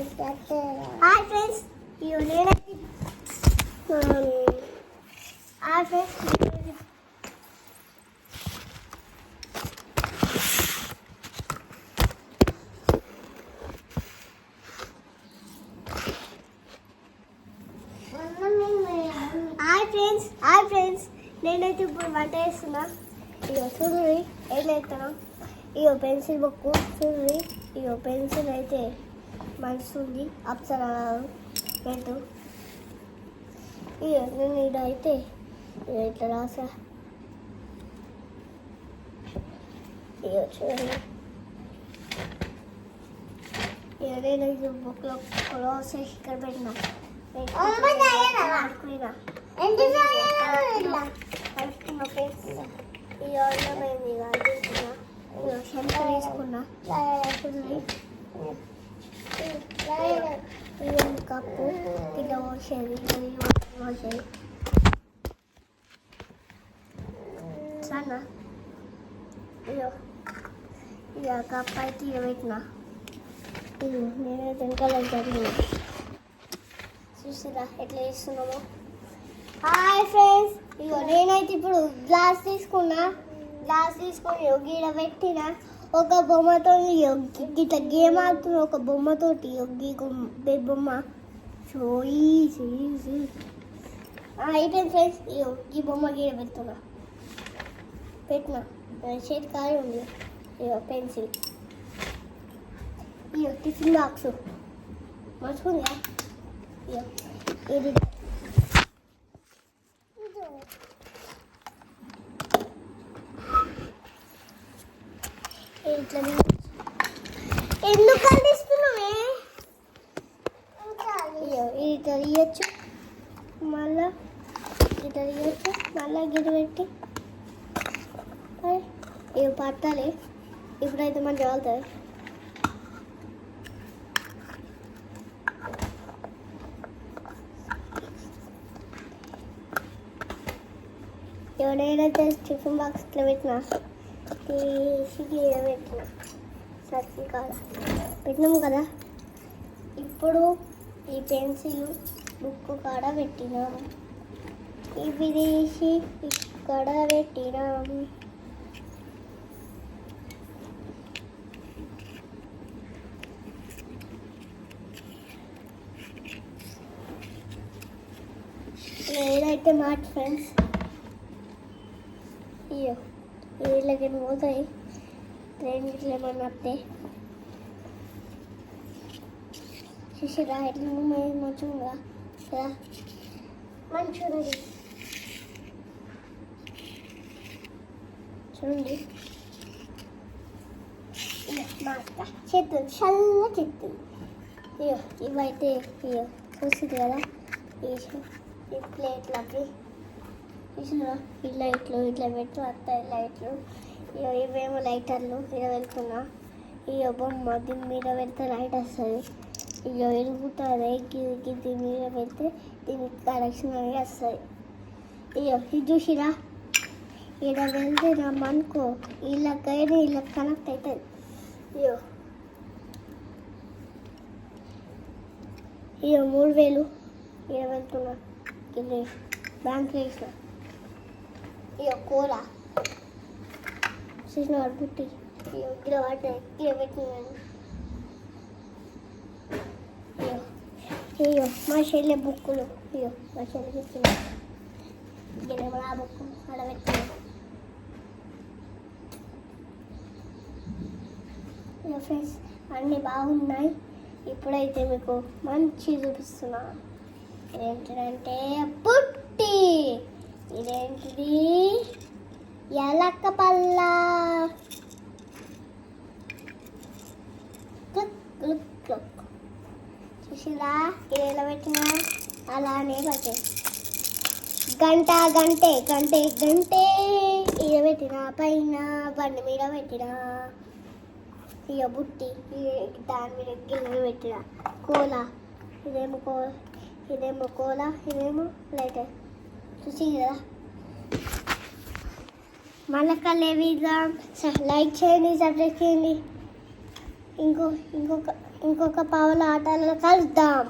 Hi friends, నేనైతే hi friends, నేనైతే ఇప్పుడు వంట చేస్తున్నా. ఇగో చూడండి ఏం చేస్తాను. ఇగో పెన్సిల్ బుక్ చూడండి. ఇగో పెన్సిల్ అయితే మంచిది, అప్సర పెట్టు. ఇగో నేను ఇదైతే ఇట్లా రాసా. ఇగో చూడండి, ఇక నేనైతే బుక్లో క్లోజ్ చేసి ఇక్కడ పెట్టినా. కలుపుకున్న పేస్ట్ ఈ అన్నమైంది తీసుకున్నా. శంక వేసుకున్నా. కప్పు ఇలా పోసేది, పోసేది సన్న. ఇక కప్పు అయితే ఇక పెట్టినా. ఇది నేనైతే ఇంకా జరిగింది. చూసారా ఎట్లా చేస్తున్నామో. హాయ్ ఫ్రెండ్స్, ఇగో నేనైతే ఇప్పుడు గ్లాస్ తీసుకున్నా. గ్లాస్ తీసుకొని గీడ పెట్టిన ఒక బొమ్మతో ఇట్లా గేమ్ ఆడుతున్నా. ఒక బొమ్మతోటి బొమ్మ అయిపోయింది ఫ్రెండ్స్. ఇగో ఈ బొమ్మ గీడ పెడుతున్నా. పెట్టినా చేతి కాయ ఉంది. ఇగో పెన్సిల్, ఇగో టిఫిన్ బాక్స్ మంచిగా. ఇగో ఇది ఇట్లా ఎందుకు అందిస్తున్నావే. ఇట్లా తీయచ్చు, మళ్ళా ఇట్లా తీయచ్చు, మళ్ళా గిట పెట్టి ఇవి పట్టాలి. ఇప్పుడైతే మంచిగా వెళ్తాయి. ఎవరైతే టిఫిన్ బాక్స్ ఇట్లా పెట్టినా తీసి పెట్టిన సర్కిల్ కాడ పెట్టినాము కదా. ఇప్పుడు ఈ పెన్సిల్ బుక్ కాడ పెట్టినాము. ఇవి తీసి ఇక్కడ పెట్టినాము. ఏదైతే మాట ఫ్రెండ్స్, ఇయ్యో వీళ్ళకి పోతాయి. ట్రైన్ ఇట్లా ఏమన్నా వస్తే చూసిరా ఎట్లా మంచిగా కదా. మంచిగా చూడండి. చెత్త చల్ల చెత్త. ఇయ్యో ఇవైతే ఇయ్యో చూసింది కదా. ఈ ప్లేట్లకి చూసినా ఈ లైట్లు ఇట్లా పెట్టి వస్తాయి లైట్లు. ఇక ఇవేమో లైటర్లు మీద వెళ్తున్నా. ఇక బొమ్మ దీని మీద పెడితే లైట్ వస్తుంది. ఇక ఎరుగుతుంది. దీని మీద పెడితే దీనికి కనెక్షన్ అనేది వస్తుంది. ఇక ఇది చూసిరా ఇక్కడ వెళ్తే నమ్మనుకో వీళ్ళకైనా వీళ్ళకి కనెక్ట్ అవుతుంది. ఇక 3000 ఇక్కడ వెళ్తున్నా. ఇది బ్యాంక్ వేసిన. ఇక కూర చూసిన పుట్టి ఇక్కడ పడ్డాయి. ఇక్కడ పెట్టినాను. ఇయ్యో మా చెల్లె బుక్కులు. ఇయ్యో మా చెల్లె పెట్టినా. ఇక్కడ ఆ బుక్కు అక్కడ పెట్టినా. ఇక ఫ్రెండ్స్ అన్నీ బాగున్నాయి. ఇప్పుడైతే మీకు మంచి చూపిస్తున్నా. ఏంటంటే పుట్టి, ఇదేంటిది ఎలక్క పల్ల. చూసిరా ఇది ఎలా పెట్టినా అలానే పట్టే. గంట గంటే గంటే గంటే ఇక పెట్టిన పైన బండి మీద పెట్టిన. ఇక బుట్టి దాని మీద గిన్నె పెట్టిన. కోల ఇదేమో కోల ఇదేమో లైటర్. చూసి కదా మళ్ళీ కలేవిద్దాం. లైక్ చేయండి, సబ్స్క్రైబ్ చేయండి. ఇంకొక ఇంకొక పావుల ఆటలో కలుద్దాం.